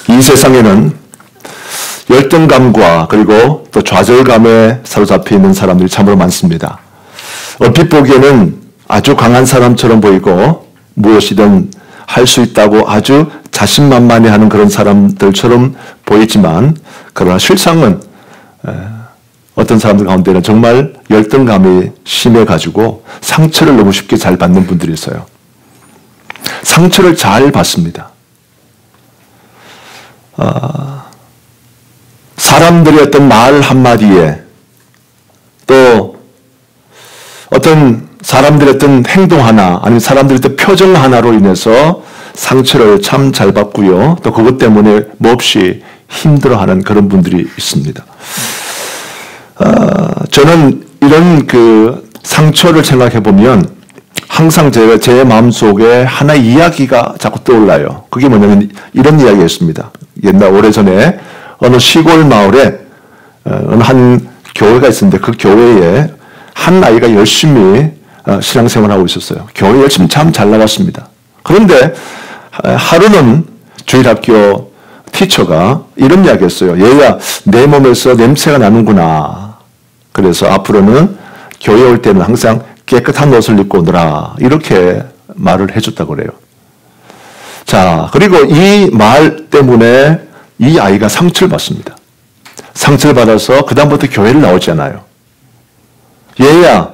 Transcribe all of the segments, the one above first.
이 세상에는 열등감과 그리고 또 좌절감에 사로잡혀 있는 사람들이 참으로 많습니다. 얼핏 보기에는 아주 강한 사람처럼 보이고 무엇이든 할 수 있다고 아주 자신만만해하는 그런 사람들처럼 보이지만 그러나 실상은 어떤 사람들 가운데는 정말 열등감이 심해가지고 상처를 너무 쉽게 잘 받는 분들이 있어요. 상처를 잘 받습니다. 사람들의 어떤 말 한마디에 또 어떤 사람들의 어떤 행동 하나 아니면 사람들의 어떤 표정 하나로 인해서 상처를 참 잘 받고요. 또 그것 때문에 몹시 힘들어하는 그런 분들이 있습니다. 저는 이런 그 상처를 생각해 보면 항상 제가 제 마음속에 하나의 이야기가 자꾸 떠올라요. 그게 뭐냐면 이런 이야기였습니다. 옛날 오래전에 어느 시골 마을에 어느 한 교회가 있었는데 그 교회에 한 아이가 열심히 신앙생활하고 있었어요. 교회 열심히 참 잘 나갔습니다. 그런데 하루는 주일학교 티처가 이런 이야기 했어요. 얘야, 내 몸에서 냄새가 나는구나. 그래서 앞으로는 교회 올 때는 항상 깨끗한 옷을 입고 오너라. 이렇게 말을 해줬다고 그래요. 자, 그리고 이 말 때문에 이 아이가 상처를 받습니다. 상처를 받아서 그다음부터 교회를 나오지 않아요. 얘야,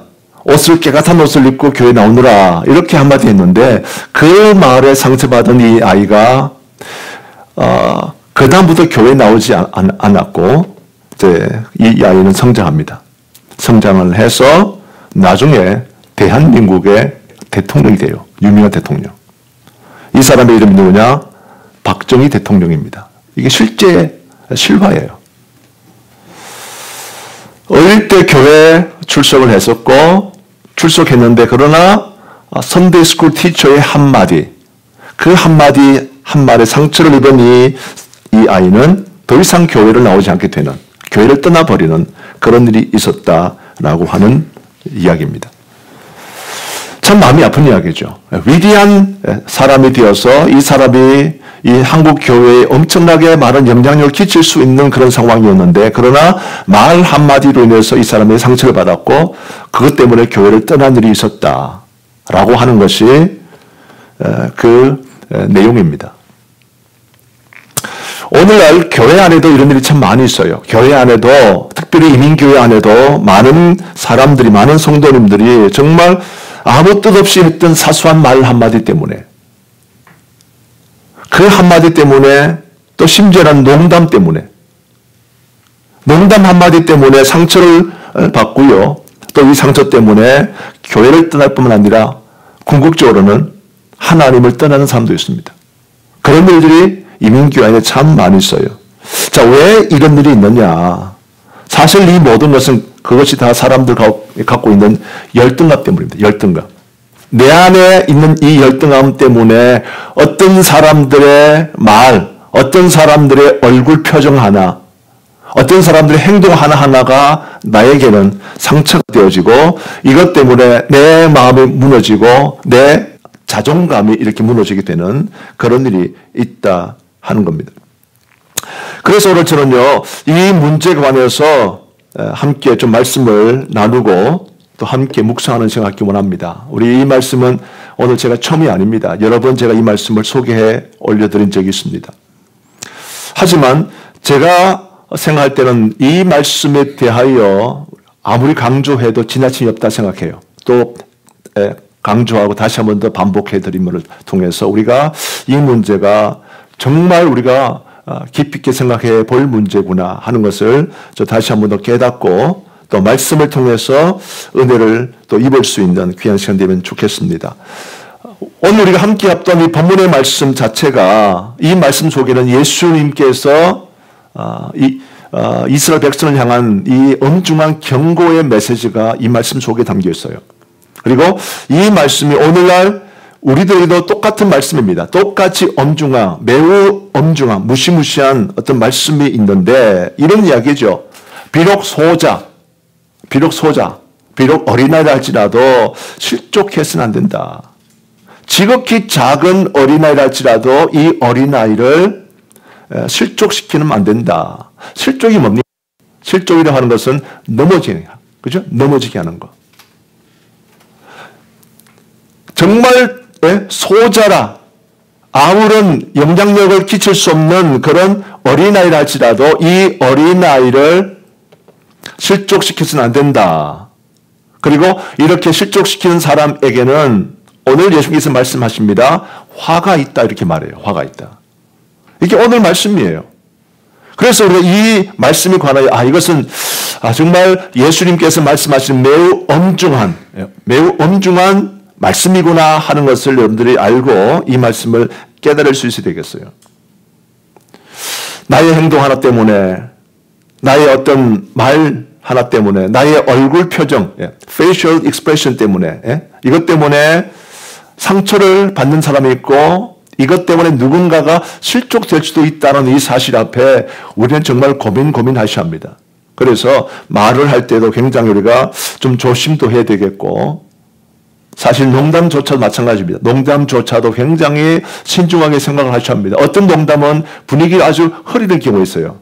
깨끗한 옷을 입고 교회 나오느라. 이렇게 한마디 했는데 그 말에 상처받은 이 아이가 그다음부터 교회에 나오지 않았고 이제 이 아이는 성장합니다. 성장을 해서 나중에 대한민국의 대통령이 돼요. 유명한 대통령. 이 사람의 이름이 누구냐? 박정희 대통령입니다. 이게 실제 실화예요. 어릴 때 교회에 출석을 했었고 출석했는데 그러나 선데이 스쿨 티처의 한마디 그 한마디 한 말에 상처를 입은 이 아이는 더 이상 교회를 나오지 않게 되는 교회를 떠나버리는 그런 일이 있었다라고 하는 이야기입니다. 참 마음이 아픈 이야기죠. 위대한 사람이 되어서 이 사람이 이 한국 교회에 엄청나게 많은 영향력을 끼칠 수 있는 그런 상황이었는데 그러나 말 한마디로 인해서 이 사람이 상처를 받았고 그것 때문에 교회를 떠난 일이 있었다라고 하는 것이 그 내용입니다. 오늘날 교회 안에도 이런 일이 참 많이 있어요. 교회 안에도 특별히 이민교회 안에도 많은 사람들이 많은 성도님들이 정말 아무 뜻 없이 했던 사소한 말 한마디 때문에 그 한마디 때문에 또 심지어는 농담 때문에 농담 한마디 때문에 상처를 받고요. 또 이 상처 때문에 교회를 떠날 뿐만 아니라 궁극적으로는 하나님을 떠나는 사람도 있습니다. 그런 일들이 이민교회 안에 참 많이 있어요. 자, 왜 이런 일이 있느냐? 사실 이 모든 것은 그것이 다 사람들 갖고 있는 열등감 때문입니다. 열등감. 내 안에 있는 이 열등감 때문에 어떤 사람들의 말, 어떤 사람들의 얼굴 표정 하나, 어떤 사람들의 행동 하나하나가 나에게는 상처가 되어지고 이것 때문에 내 마음이 무너지고 내 자존감이 이렇게 무너지게 되는 그런 일이 있다 하는 겁니다. 그래서 오늘 저는요, 이 문제에 관해서 함께 좀 말씀을 나누고 또 함께 묵상하는 생각이 원합니다. 우리 이 말씀은 오늘 제가 처음이 아닙니다. 여러 번 제가 이 말씀을 소개해 올려드린 적이 있습니다. 하지만 제가 생각할 때는 이 말씀에 대하여 아무리 강조해도 지나침이 없다 생각해요. 또 강조하고 다시 한 번 더 반복해드림을 통해서 우리가 이 문제가 정말 우리가 깊이 있게 생각해 볼 문제구나 하는 것을 저 다시 한 번 더 깨닫고 또 말씀을 통해서 은혜를 또 입을 수 있는 귀한 시간 되면 좋겠습니다. 오늘 우리가 함께 합던 이 본문의 말씀 자체가 이 말씀 속에는 예수님께서 이스라엘 백성을 향한 이 엄중한 경고의 메시지가 이 말씀 속에 담겨 있어요. 그리고 이 말씀이 오늘날 우리들에게도 똑같은 말씀입니다. 똑같이 엄중한, 매우 엄중한, 무시무시한 어떤 말씀이 있는데 이런 이야기죠. 비록 어린아이라 할지라도 실족해서는 안 된다. 지극히 작은 어린아이라 할지라도 이 어린아이를 실족시키면 안 된다. 실족이 뭡니까? 실족이라고 하는 것은 넘어지는 거. 그죠? 넘어지게 하는 거. 정말 소자라 아무런 영향력을 끼칠 수 없는 그런 어린아이라 할지라도 이 어린아이를 실족시켜서는 안 된다. 그리고 이렇게 실족시키는 사람에게는 오늘 예수님께서 말씀하십니다. 화가 있다 이렇게 말해요. 화가 있다. 이게 오늘 말씀이에요. 그래서 우리가 이 말씀에 관하여 이것은 정말 예수님께서 말씀하신 매우 엄중한 말씀이구나 하는 것을 여러분들이 알고 이 말씀을 깨달을 수 있어야 되겠어요. 나의 행동 하나 때문에, 나의 어떤 말 하나 때문에, 나의 얼굴 표정, facial expression 때문에, 이것 때문에 상처를 받는 사람이 있고 이것 때문에 누군가가 실족될 수도 있다는 이 사실 앞에 우리는 정말 고민하셔야 합니다. 그래서 말을 할 때도 굉장히 우리가 좀 조심도 해야 되겠고 사실 농담조차도 마찬가지입니다. 농담조차도 굉장히 신중하게 생각을 하셔야 합니다. 어떤 농담은 분위기를 아주 흐리는 경우가 있어요.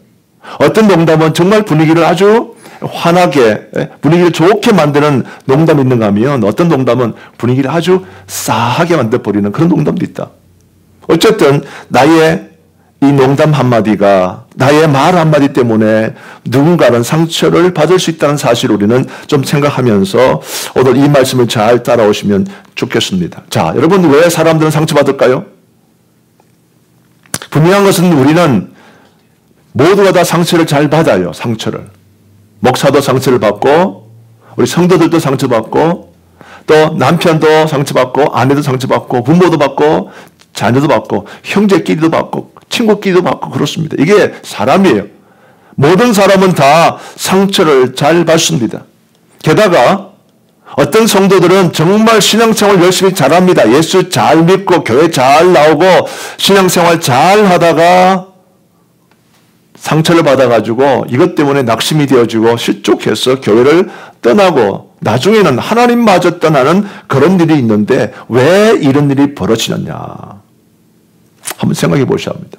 어떤 농담은 정말 분위기를 아주 환하게 분위기를 좋게 만드는 농담이 있는가 하면 어떤 농담은 분위기를 아주 싸하게 만들어버리는 그런 농담도 있다. 어쨌든 나의 이 농담 한마디가 나의 말 한마디 때문에 누군가는 상처를 받을 수 있다는 사실을 우리는 좀 생각하면서 오늘 이 말씀을 잘 따라오시면 좋겠습니다. 자, 여러분 왜 사람들은 상처받을까요? 분명한 것은 우리는 모두가 다 상처를 잘 받아요. 상처를. 목사도 상처를 받고 우리 성도들도 상처받고 또 남편도 상처받고 아내도 상처받고 부모도 받고 자녀도 받고 형제끼리도 받고 친구끼리도 받고 그렇습니다. 이게 사람이에요. 모든 사람은 다 상처를 잘 받습니다. 게다가 어떤 성도들은 정말 신앙생활 열심히 잘합니다. 예수 잘 믿고 교회 잘 나오고 신앙생활 잘 하다가 상처를 받아가지고 이것 때문에 낙심이 되어지고 실족해서 교회를 떠나고 나중에는 하나님마저 떠나는 그런 일이 있는데 왜 이런 일이 벌어지느냐 한번 생각해 보셔야 합니다.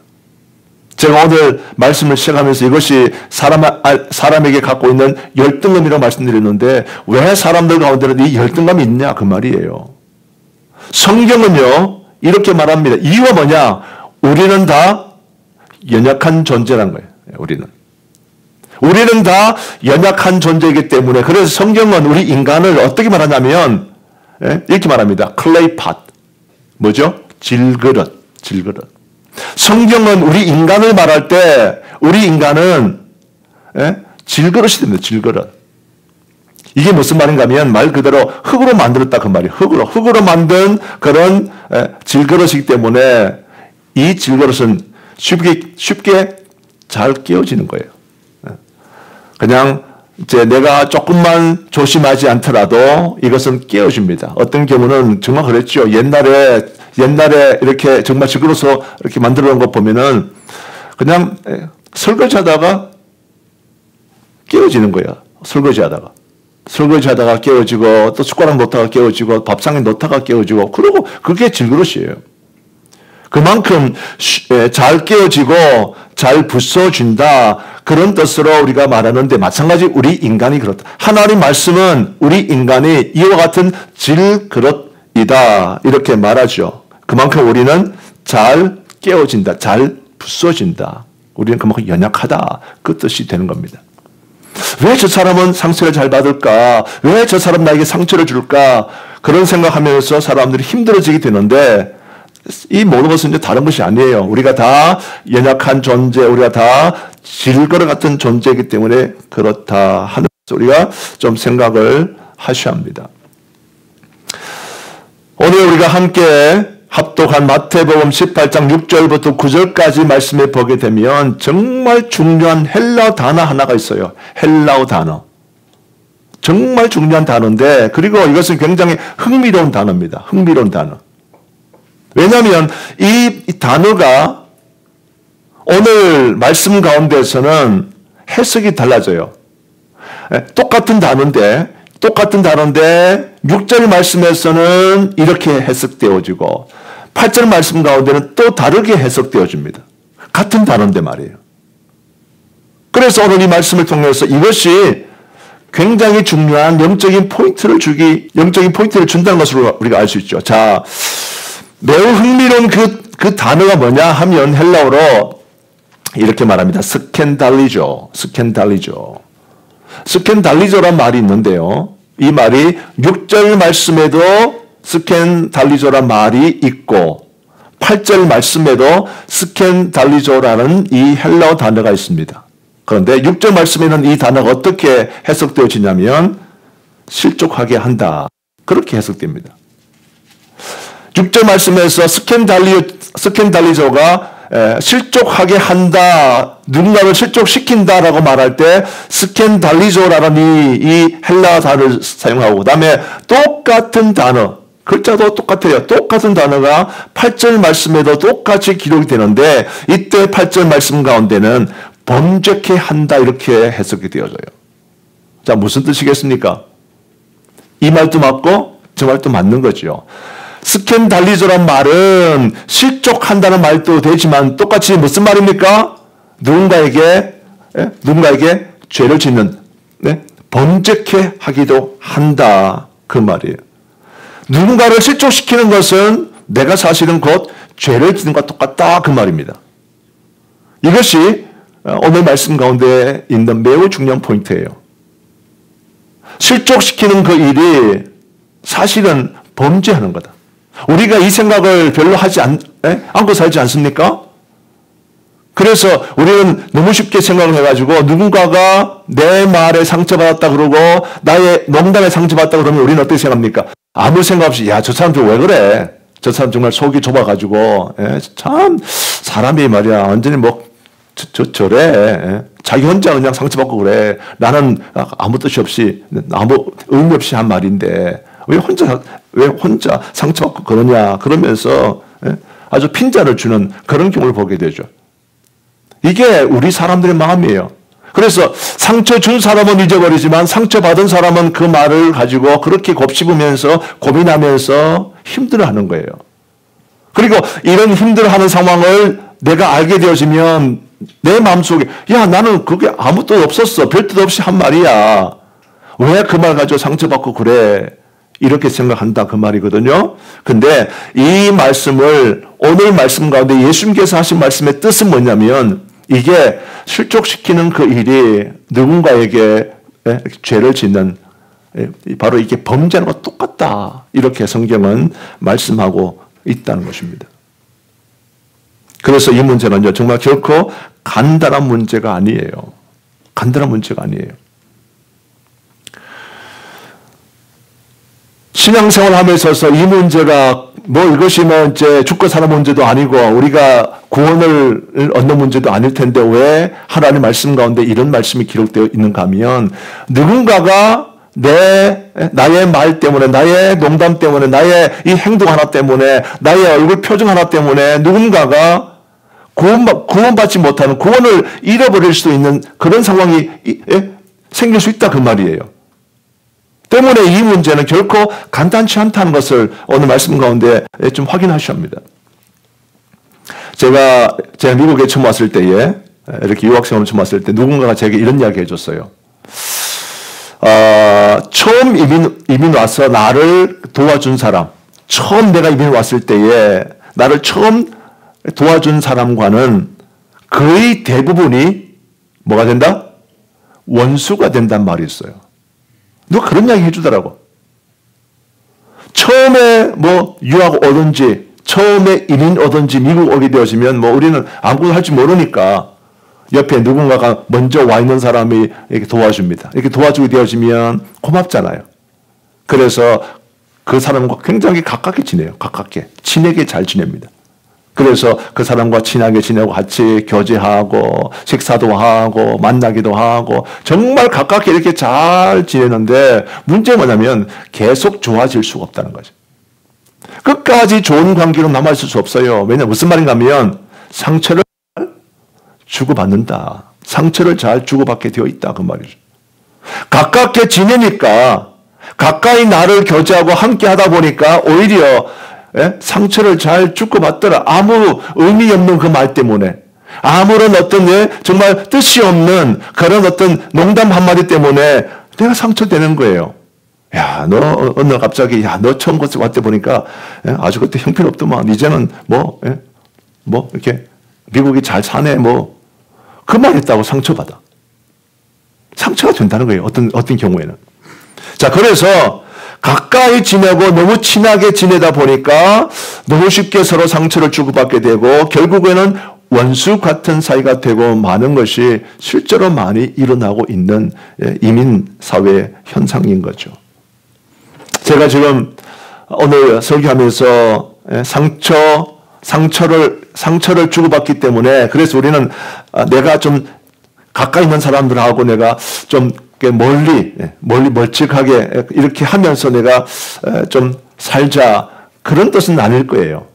제가 오늘 말씀을 시작하면서 이것이 사람에게 갖고 있는 열등감이라고 말씀드렸는데 왜 사람들 가운데는 이 열등감이 있냐 그 말이에요. 성경은요 이렇게 말합니다. 이유가 뭐냐? 우리는 다 연약한 존재라는 거예요. 우리는 다 연약한 존재이기 때문에 그래서 성경은 우리 인간을 어떻게 말하냐면 이렇게 말합니다. clay pot. 뭐죠? 질그릇. 성경은 우리 인간을 말할 때 우리 인간은 질그릇이 됩니다. 질그릇. 이게 무슨 말인가 하면 말 그대로 흙으로 만들었다 그 말이에요. 흙으로 만든 그런 질그릇이기 때문에 이 질그릇은 쉽게 잘 깨어지는 거예요. 그냥 이제 내가 조금만 조심하지 않더라도 이것은 깨어집니다. 어떤 경우는 정말 그랬죠. 옛날에 이렇게 정말 질그릇으로 이렇게 만들어 놓은 거 보면은 그냥 설거지하다가 깨어지는 거야. 설거지하다가 깨어지고 또 숟가락 놓다가 깨어지고 밥상에 놓다가 깨어지고 그러고 그게 질그릇이에요. 그만큼 잘 깨어지고 잘 부숴진다 그런 뜻으로 우리가 말하는데 마찬가지 우리 인간이 그렇다. 하나님 말씀은 우리 인간이 이와 같은 질그릇이다 이렇게 말하죠. 그만큼 우리는 잘 깨어진다. 잘 부숴진다. 우리는 그만큼 연약하다. 그 뜻이 되는 겁니다. 왜 저 사람은 상처를 잘 받을까? 왜 저 사람 나에게 상처를 줄까? 그런 생각하면서 사람들이 힘들어지게 되는데 이 모든 것은 이제 다른 것이 아니에요. 우리가 다 연약한 존재, 우리가 다 질그릇 같은 존재이기 때문에 그렇다 하는 것을 우리가 좀 생각을 하셔야 합니다. 오늘 우리가 함께 합독한 마태복음 18장 6절부터 9절까지 말씀에 보게 되면 정말 중요한 헬라어 단어 하나가 있어요. 헬라어 단어. 정말 중요한 단어인데 그리고 이것은 굉장히 흥미로운 단어입니다. 흥미로운 단어. 왜냐하면 이 단어가 오늘 말씀 가운데서는 해석이 달라져요. 똑같은 단어인데 6절 말씀에서는 이렇게 해석되어지고 8절 말씀 가운데는 또 다르게 해석되어집니다. 같은 단어인데 말이에요. 그래서 오늘 이 말씀을 통해서 이것이 굉장히 중요한 영적인 포인트를 준다는 것으로 우리가 알 수 있죠. 자, 매우 흥미로운 그 단어가 뭐냐 하면 헬라어로 이렇게 말합니다. 스캔달리조. 스캔달리조란 말이 있는데요. 이 말이 6절 말씀에도 스캔달리조란 말이 있고 8절 말씀에도 스캔달리조라는 이 헬라어 단어가 있습니다. 그런데 6절 말씀에는 이 단어가 어떻게 해석되어지냐면 실족하게 한다. 그렇게 해석됩니다. 6절 말씀에서 스캔달리조가 실족하게 한다, 누군가를 실족시킨다라고 말할 때 스캔달리조라는 이 헬라어 단어를 사용하고 그다음에 똑같은 단어, 글자도 똑같아요. 똑같은 단어가 8절 말씀에도 똑같이 기록이 되는데 이때 8절 말씀 가운데는 범죄케 한다 이렇게 해석이 되어져요. 자, 무슨 뜻이겠습니까? 이 말도 맞고 저 말도 맞는 거죠. 스캔달리조란 말은 실족한다는 말도 되지만 똑같이 무슨 말입니까? 누군가에게 죄를 짓는, 범죄케 하기도 한다. 그 말이에요. 누군가를 실족시키는 것은 내가 사실은 곧 죄를 짓는 것과 똑같다. 그 말입니다. 이것이 오늘 말씀 가운데 있는 매우 중요한 포인트예요. 실족시키는 그 일이 사실은 범죄하는 거다. 우리가 이 생각을 별로 하지 않고 살지 않습니까? 그래서 우리는 너무 쉽게 생각을 해가지고 누군가가 내 말에 상처받았다 그러고 나의 농담에 상처받았다 그러면 우리는 어떻게 생각합니까? 아무 생각 없이 야, 저 사람 좀 왜 그래? 저 사람 정말 속이 좁아가지고 참 사람이 말이야 완전히 저래. 자기 혼자 그냥 상처받고 그래. 나는 아무 뜻이 없이 아무 의미 없이 한 말인데 왜 혼자 상처받고 그러냐 그러면서 아주 핀자를 주는 그런 경우를 보게 되죠. 이게 우리 사람들의 마음이에요. 그래서 상처 준 사람은 잊어버리지만 상처받은 사람은 그 말을 가지고 그렇게 곱씹으면서 고민하면서 힘들어하는 거예요. 그리고 이런 힘들어하는 상황을 내가 알게 되어지면 내 마음속에 야, 나는 그게 아무 뜻 없었어. 별 뜻 없이 한 말이야. 왜 그 말 가지고 상처받고 그래? 이렇게 생각한다 그 말이거든요. 근데 이 말씀을 오늘 말씀 가운데 예수님께서 하신 말씀의 뜻은 뭐냐면 이게 실족시키는 그 일이 누군가에게 죄를 짓는 바로 이게 범죄하는 것과 똑같다. 이렇게 성경은 말씀하고 있다는 것입니다. 그래서 이 문제는요, 정말 결코 간단한 문제가 아니에요. 간단한 문제가 아니에요. 신앙생활 하면서 이 문제가 이것이 이제 죽고 사는 문제도 아니고 우리가 구원을 얻는 문제도 아닐 텐데 왜 하나님 말씀 가운데 이런 말씀이 기록되어 있는가 하면 누군가가 나의 말 때문에, 나의 농담 때문에, 나의 이 행동 하나 때문에, 나의 얼굴 표정 하나 때문에 누군가가 구원받지 못하는, 구원을 잃어버릴 수 있는 그런 상황이 생길 수 있다 그 말이에요. 때문에 이 문제는 결코 간단치 않다는 것을 오늘 말씀 가운데 좀 확인하셔야 합니다. 제가 미국에 처음 왔을 때에 이렇게 유학생으로 처음 왔을 때 누군가가 제게 이런 이야기 해줬어요. 처음 이민 와서 나를 도와준 사람, 처음 내가 이민 왔을 때에 나를 처음 도와준 사람과는 거의 대부분이 뭐가 된다? 원수가 된단 말이 있어요. 누가 그런 이야기 해주더라고. 처음에 유학 오든지, 처음에 이민 오든지 미국 오게 되어지면 우리는 아무것도 할 줄 모르니까 옆에 누군가가 먼저 와 있는 사람이 이렇게 도와줍니다. 이렇게 도와주게 되어지면 고맙잖아요. 그래서 그 사람과 굉장히 가깝게 지내요. 가깝게. 친하게 잘 지냅니다. 그래서 그 사람과 친하게 지내고 같이 교제하고 식사도 하고 만나기도 하고 정말 가깝게 이렇게 잘 지내는데 문제가 뭐냐면 계속 좋아질 수가 없다는 거죠. 끝까지 좋은 관계로 남아있을 수 없어요. 왜냐하면 무슨 말인가 하면 상처를 주고받는다. 상처를 잘 주고받게 되어 있다 그 말이죠. 가깝게 지내니까 가까이 나를 교제하고 함께 하다 보니까 오히려 상처를 잘 주고받더라. 아무 의미 없는 그 말 때문에 아무런 어떤 정말 뜻이 없는 그런 어떤 농담 한마디 때문에 내가 상처되는 거예요. 야, 너 어느 날 갑자기 너 처음 왔대 보니까 아주 그때 형편없더만 이제는 뭐 이렇게 미국이 잘 사네 그 말 했다고 상처받아. 상처가 된다는 거예요. 어떤 경우에는. 자, 그래서 가까이 지내고 너무 친하게 지내다 보니까 너무 쉽게 서로 상처를 주고받게 되고 결국에는 원수 같은 사이가 되고 많은 것이 실제로 많이 일어나고 있는 이민 사회 현상인 거죠. 제가 지금 오늘 설교하면서 상처를 주고받기 때문에 그래서 우리는 내가 좀 가까이 있는 사람들하고 내가 좀 멀리 멀찍하게 이렇게 하면서 내가 좀 살자 그런 뜻은 아닐 거예요.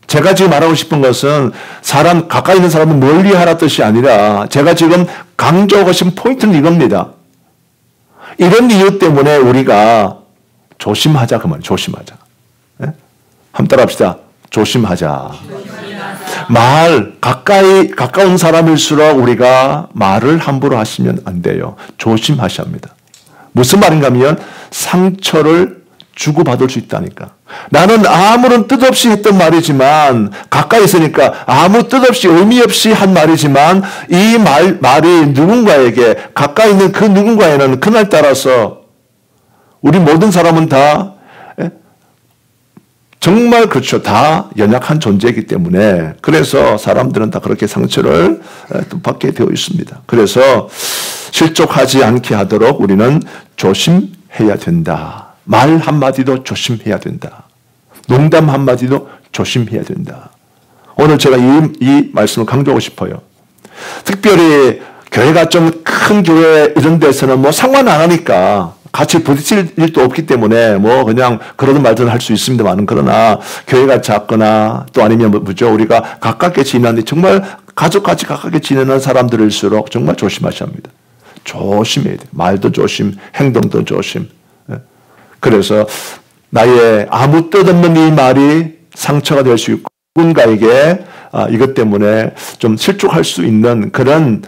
제가 지금 말하고 싶은 것은 가까이 있는 사람은 멀리 하라 뜻이 아니라 제가 지금 강조하고 싶은 포인트는 이겁니다. 이런 이유 때문에 우리가 조심하자 그 말, 조심하자. 한번 따라합시다. 조심하자. 가까운 사람일수록 우리가 말을 함부로 하시면 안 돼요. 조심하셔야 합니다. 무슨 말인가 하면 상처를 주고받을 수 있다니까. 나는 아무런 뜻 없이 했던 말이지만 가까이 있으니까 아무 뜻 없이 의미 없이 한 말이지만 이 말이 누군가에게 가까이 있는 그 누군가에는 그날따라서 우리 모든 사람은 다 정말 그렇죠. 다 연약한 존재이기 때문에 그래서 사람들은 다 그렇게 상처를 받게 되어 있습니다. 그래서 실족하지 않게 하도록 우리는 조심해야 된다. 말 한마디도 조심해야 된다. 농담 한마디도 조심해야 된다. 오늘 제가 이 말씀을 강조하고 싶어요. 특별히 교회가 좀 큰 교회 이런 데서는 상관 안 하니까 같이 부딪힐 일도 없기 때문에 그냥 그러든 말든 할 수 있습니다만 그러나 교회가 작거나 또 아니면 우리가 가깝게 지내는데 정말 가족같이 가깝게 지내는 사람들일수록 정말 조심하셔야 합니다. 조심해야 돼요. 말도 조심, 행동도 조심. 그래서 나의 아무 뜻 없는 이 말이 상처가 될 수 있고 누군가에게 이것 때문에 좀 실족할 수 있는 그런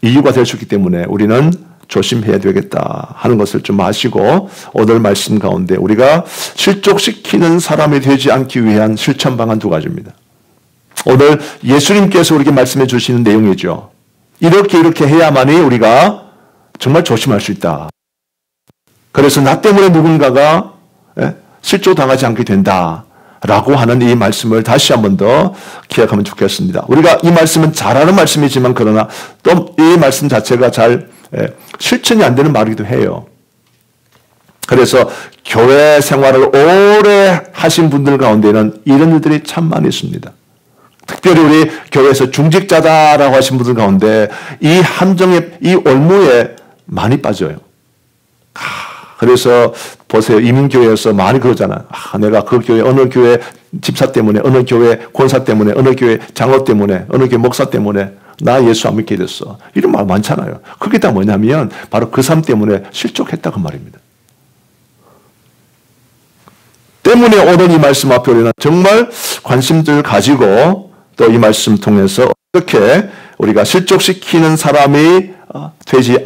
이유가 될 수 있기 때문에 우리는 조심해야 되겠다 하는 것을 좀 아시고 오늘 말씀 가운데 우리가 실족시키는 사람이 되지 않기 위한 실천 방안 2가지입니다. 오늘 예수님께서 우리에게 말씀해 주시는 내용이죠. 이렇게 해야만이 우리가 정말 조심할 수 있다. 그래서 나 때문에 누군가가 실족당하지 않게 된다라고 하는 이 말씀을 다시 한 번 더 기억하면 좋겠습니다. 우리가 이 말씀은 잘 아는 말씀이지만 그러나 또 이 말씀 자체가 잘 실천이 안 되는 말이기도 해요. 그래서 교회 생활을 오래 하신 분들 가운데는 이런 일들이 참 많이 있습니다. 특별히 우리 교회에서 중직자다라고 하신 분들 가운데 이 함정에, 이 올무에 많이 빠져요. 그래서 보세요. 이민교회에서 많이 그러잖아요. 내가 그 교회, 어느 교회 집사 때문에, 어느 교회 권사 때문에, 어느 교회 장로 때문에, 어느 교회 목사 때문에 나 예수 안 믿게 됐어. 이런 말 많잖아요. 그게 다 뭐냐면 바로 그 삶 때문에 실족했다 그 말입니다. 때문에 오늘 이 말씀 앞에 우리는 정말 관심들 가지고 또 이 말씀 통해서 어떻게 우리가 실족시키는 사람이 되지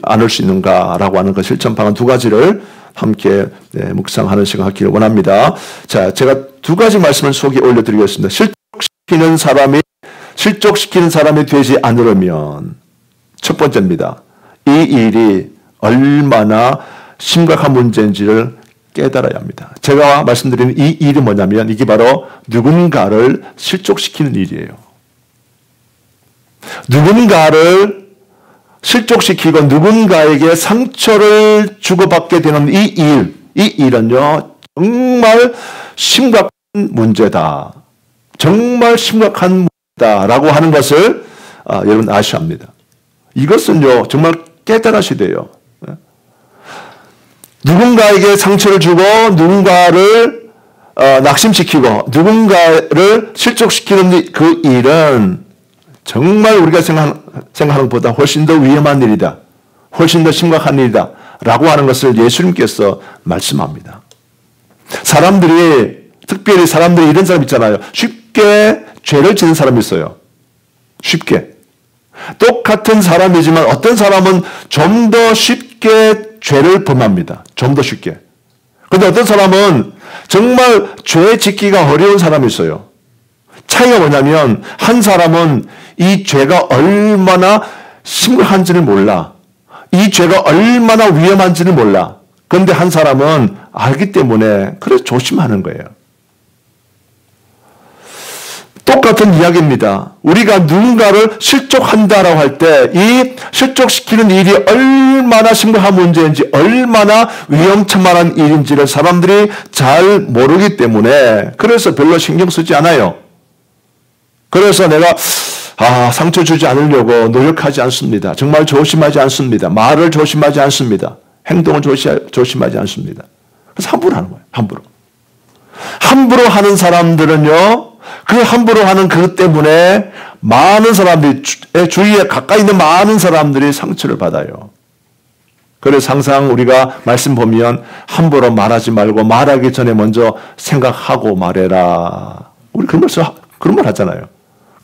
않을 수 있는가라고 하는 그 실천 방안 2가지를 함께 묵상하는 시간 갖기를 원합니다. 자, 제가 2가지 말씀을 속에 올려드리겠습니다. 실족시키는 사람이 되지 않으려면 첫 번째입니다. 이 일이 얼마나 심각한 문제인지를 깨달아야 합니다. 제가 말씀드리는 이 일이 뭐냐면 이게 바로 누군가를 실족시키는 일이에요. 누군가를 실족시키고 누군가에게 상처를 주고받게 되는 이 일은요, 정말 심각한 문제다. 정말 심각한 문제다라고 하는 것을 여러분 아셔야 합니다. 이것은요, 정말 깨달으셔야 돼요. 누군가에게 상처를 주고 누군가를 낙심시키고 누군가를 실족시키는 그 일은 정말 우리가 생각하는 것보다 훨씬 더 위험한 일이다. 훨씬 더 심각한 일이다. 라고 하는 것을 예수님께서 말씀합니다. 특별히 사람들이 이런 사람 있잖아요. 쉽게 죄를 지는 사람이 있어요. 쉽게. 똑같은 사람이지만 어떤 사람은 좀 더 쉽게 죄를 범합니다. 좀 더 쉽게. 그런데 어떤 사람은 정말 죄 짓기가 어려운 사람이 있어요. 차이가 뭐냐면 한 사람은 이 죄가 얼마나 심각한지를 몰라. 이 죄가 얼마나 위험한지를 몰라. 그런데 한 사람은 알기 때문에 그래서 조심하는 거예요. 똑같은 이야기입니다. 우리가 누군가를 실족한다라고 할 때 이 실족시키는 일이 얼마나 심각한 문제인지 얼마나 위험천만한 일인지를 사람들이 잘 모르기 때문에 그래서 별로 신경 쓰지 않아요. 그래서 내가 상처 주지 않으려고 노력하지 않습니다. 정말 조심하지 않습니다. 말을 조심하지 않습니다. 행동을 조심하지 않습니다. 그래서 함부로 하는 거예요. 함부로. 함부로 하는 사람들은요. 그 함부로 하는 그것 때문에 많은 사람들이 주위에 가까이 있는 많은 사람들이 상처를 받아요. 그래서 항상 우리가 말씀 보면 함부로 말하지 말고 말하기 전에 먼저 생각하고 말해라. 우리 그런 말 하잖아요.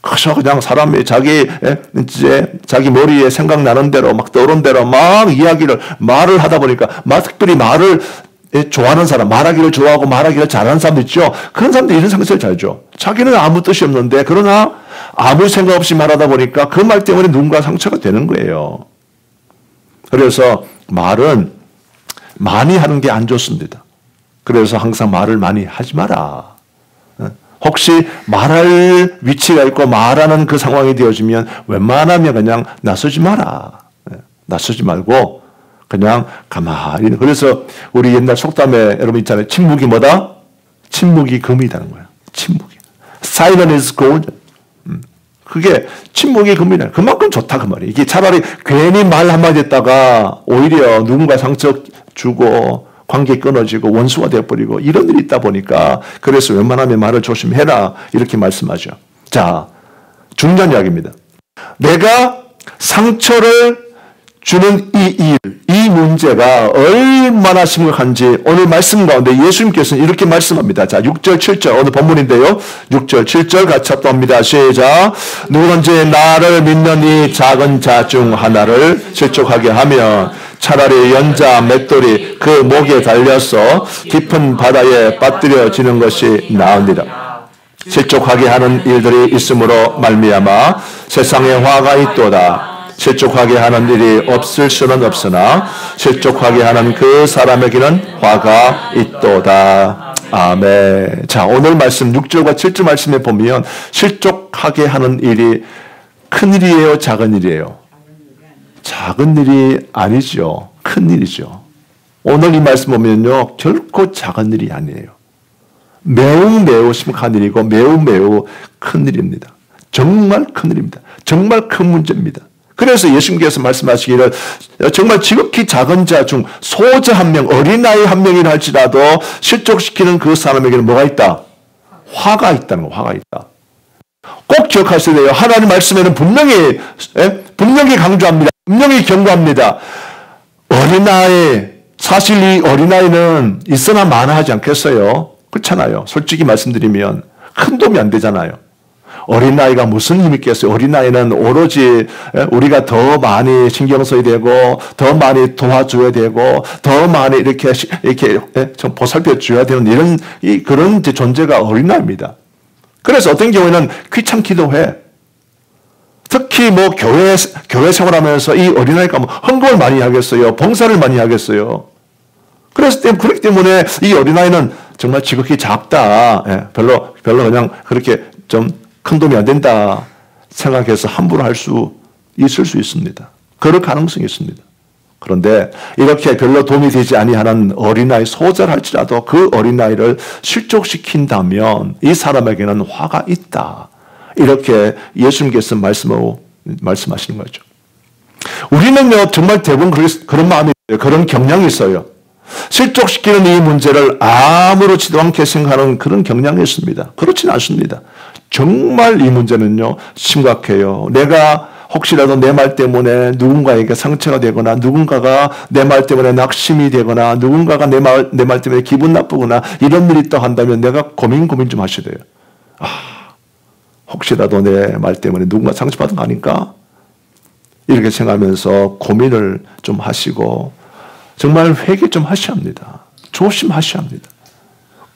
그래서 그냥 사람이 자기 머리에 생각나는 대로 막 떠오른 대로 막 말을 하다 보니까 특별히 말을 좋아하는 사람, 말하기를 좋아하고 말하기를 잘하는 사람도 있죠. 그런 사람들이 이런 상처를 잘 줘. 자기는 아무 뜻이 없는데 그러나 아무 생각 없이 말하다 보니까 그 말 때문에 누군가 상처가 되는 거예요. 그래서 말은 많이 하는 게 안 좋습니다. 그래서 항상 말을 많이 하지 마라. 혹시 말할 위치가 있고 말하는 그 상황이 되어지면 웬만하면 그냥 나서지 마라. 나서지 말고 그냥 가만히. 그래서 우리 옛날 속담에 여러분 있잖아요. 침묵이 뭐다? 침묵이 금이라는 거야. 침묵이. Silence is gold. 그게 침묵이 금이다. 그만큼 좋다 그 말이에요. 이게 차라리 괜히 말 한마디 했다가 오히려 누군가 상처 주고 관계 끊어지고 원수가 되어버리고 이런 일이 있다 보니까 그래서 웬만하면 말을 조심해라 이렇게 말씀하죠. 자, 중요한 이야기입니다. 내가 상처를 주는 이 문제가 얼마나 심각한지 오늘 말씀 가운데 예수님께서는 이렇게 말씀합니다. 자, 6절, 7절 오늘 본문인데요. 6절, 7절 같이 합독합니다. 시작. 누구든지 나를 믿는 이 작은 자 중 하나를 실족하게 하면 차라리 연자 맷돌이 그 목에 달려서 깊은 바다에 빠뜨려지는 것이 나으니라. 실족하게 하는 일들이 있으므로 말미암아 세상에 화가 있도다. 실족하게 하는 일이 없을 수는 없으나 실족하게 하는 그 사람에게는 화가 있도다. 아멘. 자, 오늘 말씀 6절과 7절 말씀에 보면 실족하게 하는 일이 큰 일이에요, 작은 일이에요? 작은 일이 아니죠. 큰 일이죠. 오늘 이 말씀 보면요, 결코 작은 일이 아니에요. 매우 심각한 일이고 매우 큰 일입니다. 정말 큰 일입니다. 정말 큰 문제입니다. 그래서 예수님께서 말씀하시기를 정말 지극히 작은 자 중 소자 한 명, 어린아이 한 명이라 할지라도 실족시키는 그 사람에게는 뭐가 있다? 화가 있다는 거, 화가 있다. 꼭 기억하셔야 돼요. 하나님 말씀에는 분명히 강조합니다. 분명히 경고합니다. 어린아이, 사실 이 어린아이는 있으나 마나 하지 않겠어요? 그렇잖아요. 솔직히 말씀드리면 큰 도움이 안 되잖아요. 어린아이가 무슨 힘이 있겠어요? 어린아이는 오로지 우리가 더 많이 신경 써야 되고 더 많이 도와줘야 되고 더 많이 이렇게 좀 보살펴 줘야 되는 그런 존재가 어린아이입니다. 그래서 어떤 경우에는 귀찮기도 해. 특히 뭐 교회 생활하면서 이 어린아이가 뭐 헌금을 많이 하겠어요? 봉사를 많이 하겠어요? 그렇기 때문에 이 어린아이는 정말 지극히 작다. 별로 그냥 그렇게 좀 큰 도움이 안 된다 생각해서 함부로 할 수 있을 수 있습니다. 그럴 가능성이 있습니다. 그런데 이렇게 별로 도움이 되지 아니하는 어린아이 소자랄지라도 그 어린아이를 실족시킨다면 이 사람에게는 화가 있다. 이렇게 예수님께서 말씀하시는 거죠. 우리는요 정말 대부분 그런 마음이 있어요. 그런 경향이 있어요. 실족시키는 이 문제를 아무렇지도 않게 생각하는 그런 경향이 있습니다. 그렇지는 않습니다. 정말 이 문제는요 심각해요. 내가 혹시라도 내 말 때문에 누군가에게 상처가 되거나 누군가가 내 말 때문에 낙심이 되거나 누군가가 내 말 때문에 기분 나쁘거나 이런 일이 있다 한다면 내가 고민 좀 하셔야 돼요. 혹시라도 내 말 때문에 누군가 상처받은 거 아닌가? 이렇게 생각하면서 고민을 좀 하시고 정말 회개 좀 하셔야 합니다. 조심하셔야 합니다.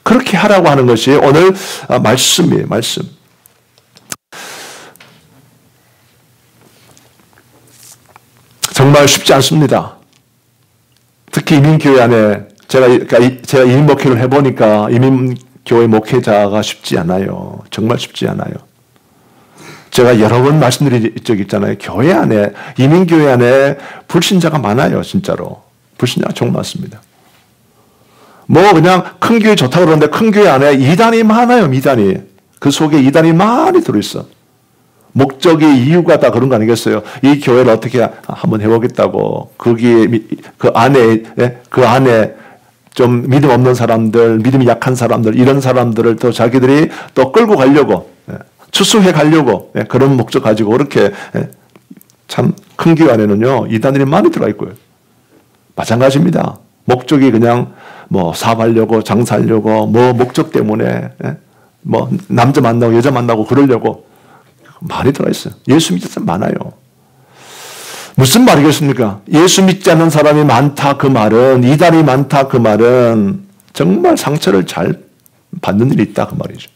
그렇게 하라고 하는 것이 오늘 말씀이에요. 말씀. 정말 쉽지 않습니다. 특히 이민교회 안에 제가 이민 목회를 해보니까 이민교회 목회자가 쉽지 않아요. 정말 쉽지 않아요. 제가 여러 번 말씀드린 적 있잖아요. 교회 안에, 이민교회 안에 불신자가 많아요. 진짜로. 불신자가 정말 많습니다. 뭐 그냥 큰 교회 좋다고 그러는데 큰 교회 안에 이단이 많아요. 이단이. 그 속에 이단이 많이 들어있어. 목적이 이유가 다 그런 거 아니겠어요? 이 교회를 어떻게 한번 해보겠다고. 거기에, 그 안에 좀 믿음 없는 사람들, 믿음이 약한 사람들, 이런 사람들을 또 자기들이 또 끌고 가려고, 추수해 가려고, 그런 목적 가지고 그렇게 참 큰 교회 안에는요, 이단들이 많이 들어가 있고요. 마찬가지입니다. 목적이 그냥 뭐 사업하려고, 장사하려고, 뭐 목적 때문에, 뭐 남자 만나고 여자 만나고 그러려고 많이 들어있어요. 예수 믿는 사람 많아요. 무슨 말이겠습니까? 예수 믿지 않는 사람이 많다 그 말은, 이단이 많다 그 말은 정말 상처를 잘 받는 일이 있다 그 말이죠.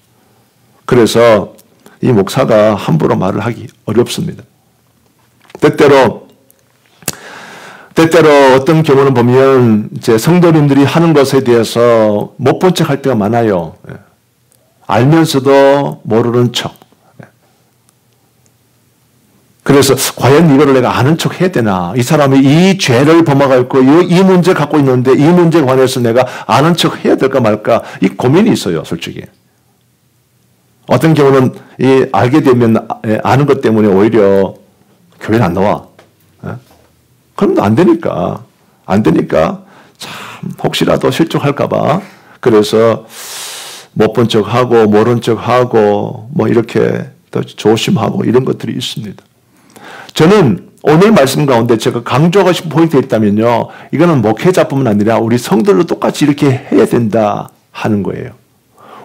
그래서 이 목사가 함부로 말을 하기 어렵습니다. 때때로 어떤 경우는 보면 이제 성도님들이 하는 것에 대해서 못 본 척 할 때가 많아요. 알면서도 모르는 척. 그래서 과연 이거를 내가 아는 척 해야 되나? 이 사람이 이 죄를 범하고 있고 이 문제 갖고 있는데 이 문제에 관해서 내가 아는 척 해야 될까 말까? 이 고민이 있어요, 솔직히. 어떤 경우는 알게 되면 아는 것 때문에 오히려 교회는 안 나와. 그럼 안 되니까. 참 혹시라도 실족할까 봐. 그래서 못 본 척하고 모른 척하고 뭐 이렇게 더 조심하고 이런 것들이 있습니다. 저는 오늘 말씀 가운데 제가 강조하고 싶은 포인트가 있다면요. 이거는 목회자뿐만 아니라 우리 성도들도 똑같이 이렇게 해야 된다 하는 거예요.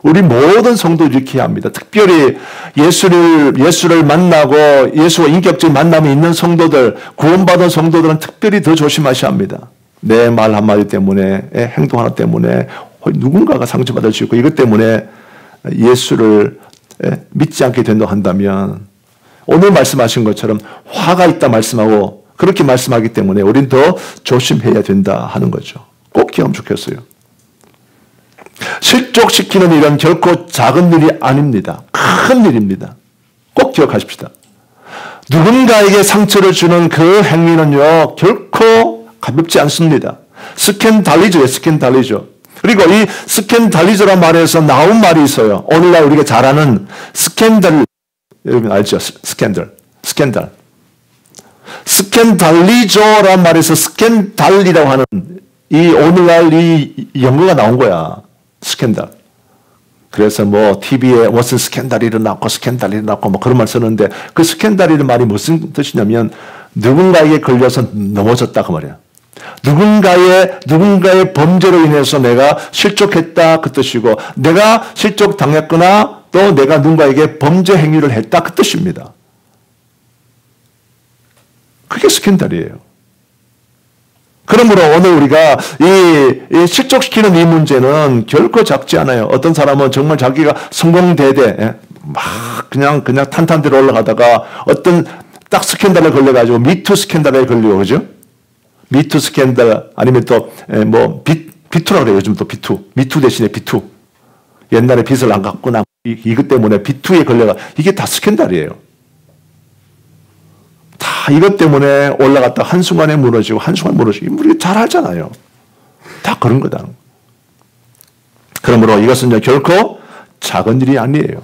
우리 모든 성도들이 이렇게 해야 합니다. 특별히 예수를 만나고 예수와 인격적인 만남이 있는 성도들, 구원받은 성도들은 특별히 더 조심하셔야 합니다. 내 말 한마디 때문에, 행동 하나 때문에 누군가가 상처받을 수 있고 이것 때문에 예수를 믿지 않게 된다고 한다면 오늘 말씀하신 것처럼 화가 있다 말씀하고 그렇게 말씀하기 때문에 우리는 더 조심해야 된다 하는 거죠. 꼭 기억하면 좋겠어요. 실족시키는 일은 결코 작은 일이 아닙니다. 큰 일입니다. 꼭 기억하십시다. 누군가에게 상처를 주는 그 행위는요, 결코 가볍지 않습니다. 스캔달리저예요, 스캔달리저. 그리고 이 스캔달리저란 말에서 나온 말이 있어요. 오늘날 우리가 잘 아는 스캔들, 여러분 알죠? 스캔들. 스캔달리저란 말에서 스캔달이라고 하는 이 오늘날 이 영어가 나온 거야. 스캔들. 그래서 뭐 TV에 무슨 스캔들이 일어났고 뭐 그런 말 쓰는데 그 스캔들이라는 말이 무슨 뜻이냐면 누군가에게 걸려서 넘어졌다 그 말이야. 누군가의 범죄로 인해서 내가 실족했다 그 뜻이고 내가 실족당했거나 또 내가 누군가에게 범죄 행위를 했다 그 뜻입니다. 그게 스캔들이에요. 그러므로 오늘 우리가 이 실족시키는 이 문제는 결코 작지 않아요. 어떤 사람은 정말 자기가 성공대대 막 그냥 탄탄대로 올라가다가 어떤 딱 스캔들에 걸려가지고 미투 스캔들에 걸리고 그죠? 미투 스캔들 아니면 또 뭐 비투라 그래요. 요즘 또 비투. 미투 대신에 비투. 옛날에 빚을 안 갚거나 이것 때문에 비투에 걸려가 이게 다 스캔들이에요. 다 이것 때문에 올라갔다 한순간에 무너지고 우리 잘 알잖아요. 다 그런 거다. 그러므로 이것은 이제 결코 작은 일이 아니에요.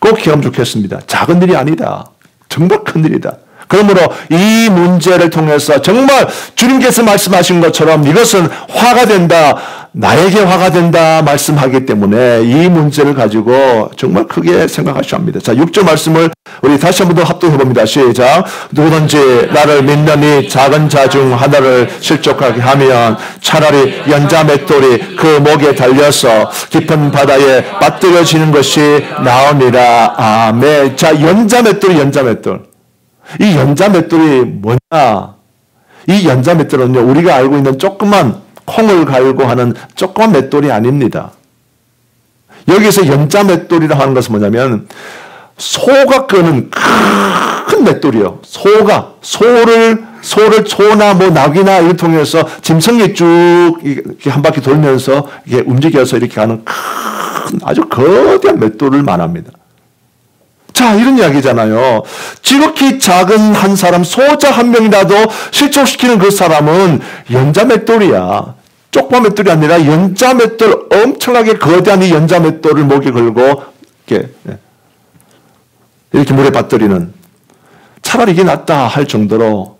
꼭 기억하면 좋겠습니다. 작은 일이 아니다. 정말 큰 일이다. 그러므로 이 문제를 통해서 정말 주님께서 말씀하신 것처럼 이것은 화가 된다, 나에게 화가 된다 말씀하기 때문에 이 문제를 가지고 정말 크게 생각하셔야 합니다. 자, 6절 말씀을 우리 다시 한 번 더 합독해 봅니다. 시작. 누구든지 나를 믿는 이 작은 자 중 하나를 실족하게 하면 차라리 연자 맷돌이 그 목에 달려서 깊은 바다에 빠뜨려지는 것이 나으니라. 아멘. 자, 연자 맷돌이 연자 맷돌. 이 연자 맷돌이 뭐냐? 이 연자 맷돌은요, 우리가 알고 있는 조그만 콩을 갈고 하는 조그만 맷돌이 아닙니다. 여기서 연자 맷돌이라고 하는 것은 뭐냐면 소가 끄는 큰 맷돌이요. 소나 뭐 낙이나 이를 통해서 짐승이 쭉 이렇게 한 바퀴 돌면서 이렇게 움직여서 이렇게 가는 큰 아주 거대한 맷돌을 말합니다. 자, 이런 이야기잖아요. 지극히 작은 한 사람, 소자 한 명이라도 실족시키는 그 사람은 연자 맷돌이야. 쪽파 맷돌이 아니라 연자 맷돌, 엄청나게 거대한 이 연자 맷돌을 목에 걸고 이렇게 물에 빠뜨리는, 차라리 이게 낫다 할 정도로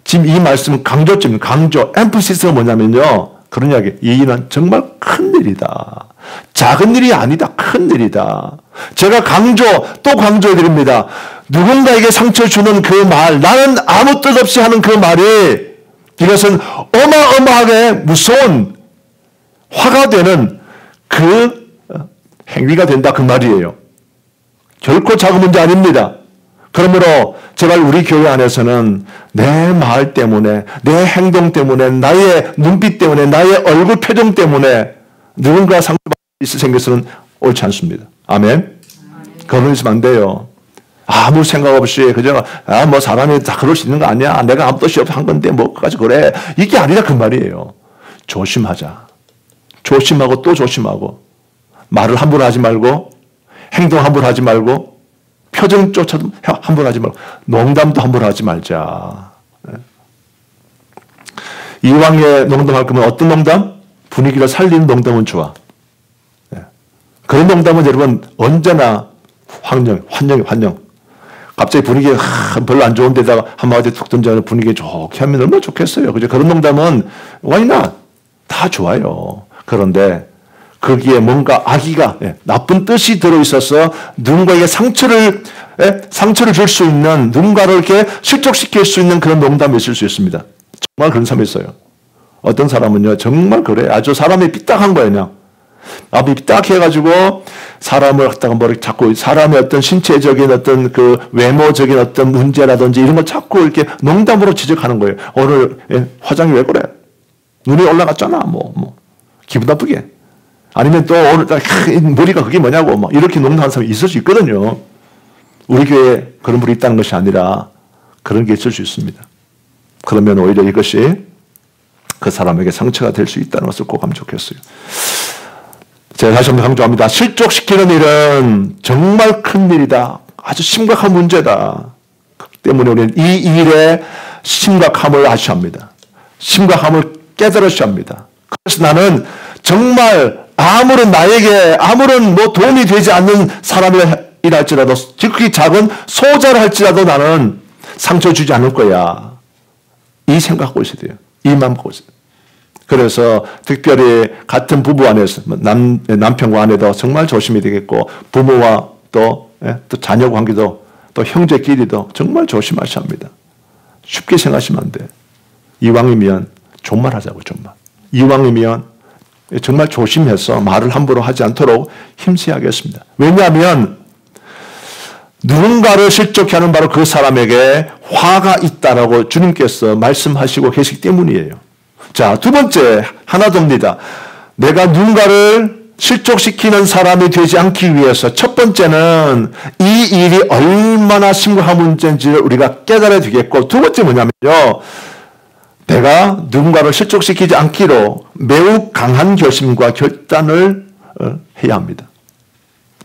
지금 이 말씀은 강조, 엠프시스가 뭐냐면요. 그런 이야기. 이 일은 정말 큰 일이다. 작은 일이 아니다. 큰 일이다. 제가 또 강조해 드립니다. 누군가에게 상처 주는 그 말, 나는 아무 뜻 없이 하는 그 말이 이것은 어마어마하게 무서운 화가 되는 그 행위가 된다. 그 말이에요. 결코 작은 문제 아닙니다. 그러므로 제발 우리 교회 안에서는 내 말 때문에, 내 행동 때문에, 나의 눈빛 때문에, 나의 얼굴 표정 때문에 누군가 상처받을 수 생겨서는 옳지 않습니다. 아멘. 그런 있으면 안 돼요. 아무 생각 없이 그저 뭐 사람이 다 그럴 수 있는 거 아니야. 내가 아무 뜻이 없어 한 건데 뭐까지 그래. 이게 아니라 그 말이에요. 조심하자. 조심하고 또 조심하고, 말을 함부로 하지 말고, 행동 함부로 하지 말고, 표정조차도 함부로 하지 말고, 농담도 함부로 하지 말자. 이왕에 농담할 거면 어떤 농담? 분위기를 살리는 농담은 좋아. 그런 농담은 여러분 언제나 환영. 갑자기 분위기 별로 안 좋은 데다가 한마디 툭 던져 분위기 좋게 하면 얼마나 좋겠어요. 그죠? 그런 농담은 why not? 다 좋아요. 그런데 거기에 뭔가 악의가, 나쁜 뜻이 들어있어서 누군가에게 상처를 줄 수 있는, 누군가를 이렇게 실족시킬 수 있는 그런 농담이 있을 수 있습니다. 정말 그런 사람이 있어요. 어떤 사람은요, 정말 그래. 아주 사람이 삐딱한 거예요, 그냥. 앞이 삐딱해가지고 사람을 갖다가 뭐 이렇게 자꾸 사람의 어떤 신체적인 어떤 그 외모적인 어떤 문제라든지 이런 걸 자꾸 이렇게 농담으로 지적하는 거예요. 오늘 화장이 왜 그래? 눈이 올라갔잖아. 기분 나쁘게. 아니면 또 오늘 머리가 그게 뭐냐고 이렇게 농담하는 사람이 있을 수 있거든요. 우리 교회에 그런 분이 있다는 것이 아니라 그런 게 있을 수 있습니다. 그러면 오히려 이것이 그 사람에게 상처가 될 수 있다는 것을 꼭 하면 좋겠어요. 제가 다시 한번 강조합니다. 실족시키는 일은 정말 큰 일이다. 아주 심각한 문제다. 그렇기 때문에 우리는 이 일의 심각함을 아셔야 합니다. 심각함을 깨달으셔야 합니다. 그래서 나는 정말 나에게 아무런 도움이 되지 않는 사람이랄지라도, 지극히 작은 소자를 할지라도 나는 상처 주지 않을 거야. 이 생각하고 있어야 돼요. 이 마음 갖고 있어야 돼요. 그래서 특별히 같은 부부 안에서 남편과 아내도 정말 조심이 되겠고, 부모와 또 자녀 관계도, 또 형제끼리도 정말 조심하셔야 합니다. 쉽게 생각하시면 안 돼. 이왕이면 존말 하자고, 존말. 이왕이면 정말 조심해서 말을 함부로 하지 않도록 힘써야겠습니다. 왜냐하면 누군가를 실족해 하는 바로 그 사람에게 화가 있다라고 주님께서 말씀하시고 계시기 때문이에요. 자, 두 번째 하나 더입니다. 내가 누군가를 실족시키는 사람이 되지 않기 위해서 첫 번째는 이 일이 얼마나 심각한 문제인지를 우리가 깨달아야 되겠고, 두 번째 뭐냐면요, 내가 누군가를 실족시키지 않기로 매우 강한 결심과 결단을 해야 합니다.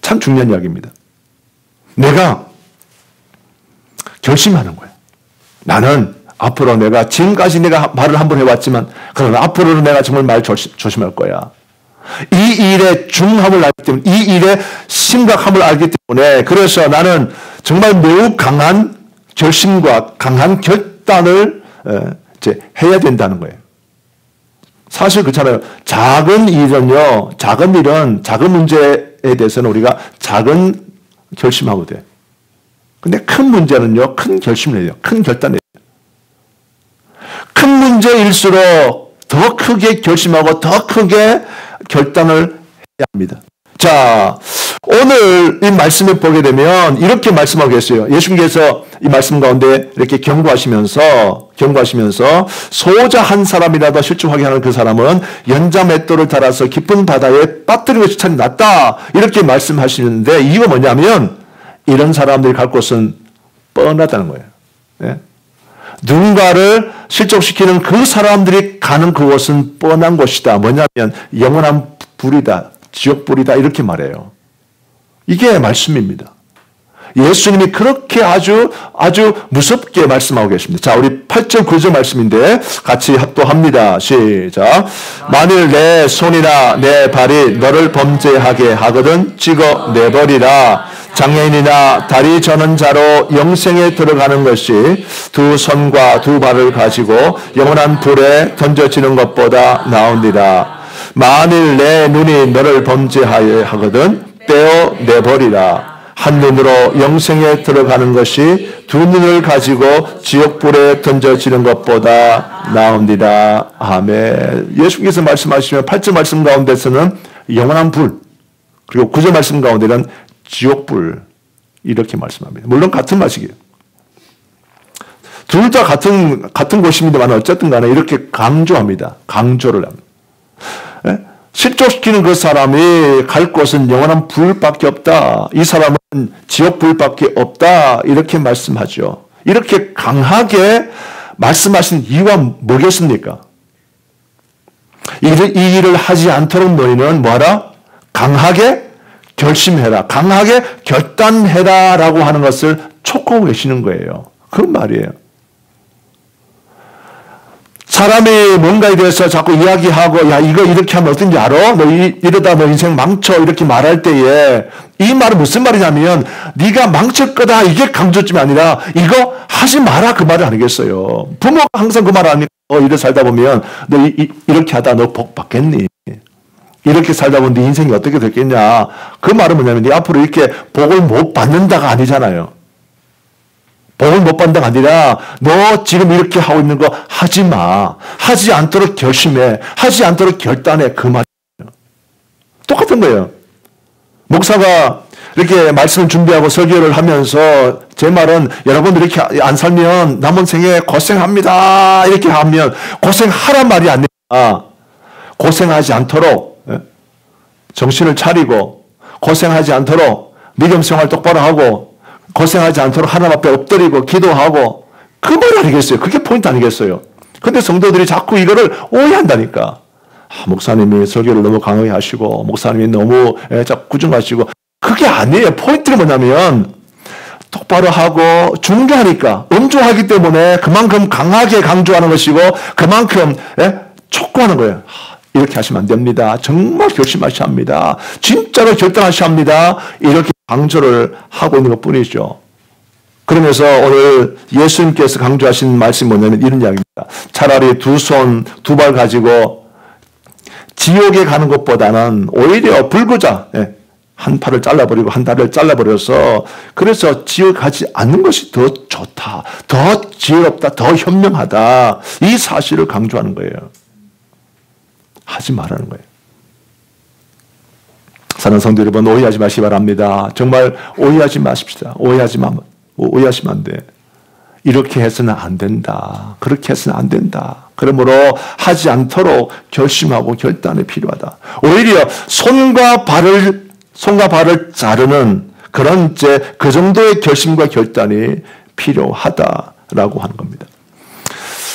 참 중요한 이야기입니다. 내가 결심하는 거예요. 나는 앞으로 내가 지금까지 내가 말을 한번 해왔지만, 그러나 앞으로는 내가 정말 말 조심할 거야. 이 일의 중함을 알기 때문에, 이 일의 심각함을 알기 때문에, 그래서 나는 정말 매우 강한 결심과 강한 결단을 이제 해야 된다는 거예요. 사실 그렇잖아요. 작은 일은요, 작은 일은, 작은 문제에 대해서는 우리가 작은 결심하면 돼. 근데 큰 문제는요, 큰 결심을 해야 돼요. 큰 결단을 해야 돼요. 큰 문제일수록 더 크게 결심하고 더 크게 결단을 해야 합니다. 자, 오늘 이 말씀을 보게 되면 이렇게 말씀하고 계세요. 예수님께서 이 말씀 가운데 이렇게 경고하시면서 소자 한 사람이라도 실족하게 하는 그 사람은 연자 맷돌을 달아서 깊은 바다에 빠뜨리는 것이 참 낫다. 이렇게 말씀하시는데 이유가 뭐냐면 이런 사람들이 갈 곳은 뻔하다는 거예요. 네? 누군가를 실족시키는 그 사람들이 가는 그곳은 뻔한 곳이다. 뭐냐면 영원한 불이다. 지옥불이다. 이렇게 말해요. 이게 말씀입니다. 예수님이 그렇게 아주 무섭게 말씀하고 계십니다. 자, 우리 8절 9절 말씀인데 같이 합독합니다. 시작. 만일 내 손이나 내 발이 너를 범죄하게 하거든 찍어 내버리라. 장애인이나 다리 저는 자로 영생에 들어가는 것이 두 손과 두 발을 가지고 영원한 불에 던져지는 것보다 나으니라. 만일 내 눈이 너를 범죄하게 하거든 떼어 내버리라. 한 눈으로 영생에 들어가는 것이 두 눈을 가지고 지옥불에 던져지는 것보다 나옵니다. 아멘. 예수께서 말씀하시면 8절 말씀 가운데서는 영원한 불, 그리고 9절 말씀 가운데는 지옥불, 이렇게 말씀합니다. 물론 같은 말이에요. 둘 다 같은 곳입니다만 어쨌든 간에 이렇게 강조합니다. 강조를 합니다. 예? 실족시키는 그 사람이 갈 곳은 영원한 불밖에 없다. 이 사람은 지옥 불밖에 없다. 이렇게 말씀하죠. 이렇게 강하게 말씀하신 이유가 뭐겠습니까? 이 일을 하지 않도록 너희는 뭐하라? 강하게 결심해라. 강하게 결단해라. 라고 하는 것을 촉구하고 계시는 거예요. 그 말이에요. 사람이 뭔가에 대해서 자꾸 이야기하고 야 이거 이렇게 하면 어떤지 알아? 너 이러다 너 인생 망쳐 이렇게 말할 때에 이 말은 무슨 말이냐면 네가 망칠 거다 이게 강조점이 아니라 이거 하지 마라 그 말을 아니겠어요. 부모가 항상 그 말을 하니까 이렇게 살다 보면 너 이렇게 하다 너 복 받겠니? 이렇게 살다 보면 네 인생이 어떻게 됐겠냐? 그 말은 뭐냐면 네 앞으로 이렇게 복을 못 받는다가 아니잖아요. 복을 못 받는다가 아니라 너 지금 이렇게 하고 있는 거 하지 마. 하지 않도록 결심해. 하지 않도록 결단해. 그 말이에요. 똑같은 거예요. 목사가 이렇게 말씀을 준비하고 설교를 하면서 제 말은 여러분들 이렇게 안 살면 남은 생에 고생합니다. 이렇게 하면 고생하란 말이 아니라 고생하지 않도록 정신을 차리고 고생하지 않도록 믿음 생활 똑바로 하고 고생하지 않도록 하나님 앞에 엎드리고 기도하고 그 말 아니겠어요? 그게 포인트 아니겠어요? 근데 성도들이 자꾸 이거를 오해한다니까. 목사님이 설교를 너무 강하게 하시고 목사님이 너무 자꾸 구중하시고 그게 아니에요. 포인트는 뭐냐면 똑바로 하고 중조하니까 엄조하기 때문에 그만큼 강하게 강조하는 것이고 그만큼 촉구하는 거예요. 이렇게 하시면 안 됩니다. 정말 결심하셔야 합니다. 진짜로 결단하셔야 합니다. 이렇게 강조를 하고 있는 것뿐이죠. 그러면서 오늘 예수님께서 강조하신 말씀이 뭐냐면 이런 이야기입니다. 차라리 두 손, 두 발 가지고 지옥에 가는 것보다는 오히려 불구자 한 팔을 잘라버리고 한 다리를 잘라버려서 그래서 지옥 가지 않는 것이 더 좋다. 더 지혜롭다. 더 현명하다. 이 사실을 강조하는 거예요. 하지 말라는 거예요. 사랑하는 성도 여러분, 오해하지 마시기 바랍니다. 정말 오해하지 마십시다. 오해하시면 안 돼. 이렇게 해서는 안 된다. 그렇게 해서는 안 된다. 그러므로 하지 않도록 결심하고 결단이 필요하다. 오히려 손과 발을 자르는 그런 그 정도의 결심과 결단이 필요하다라고 하는 겁니다.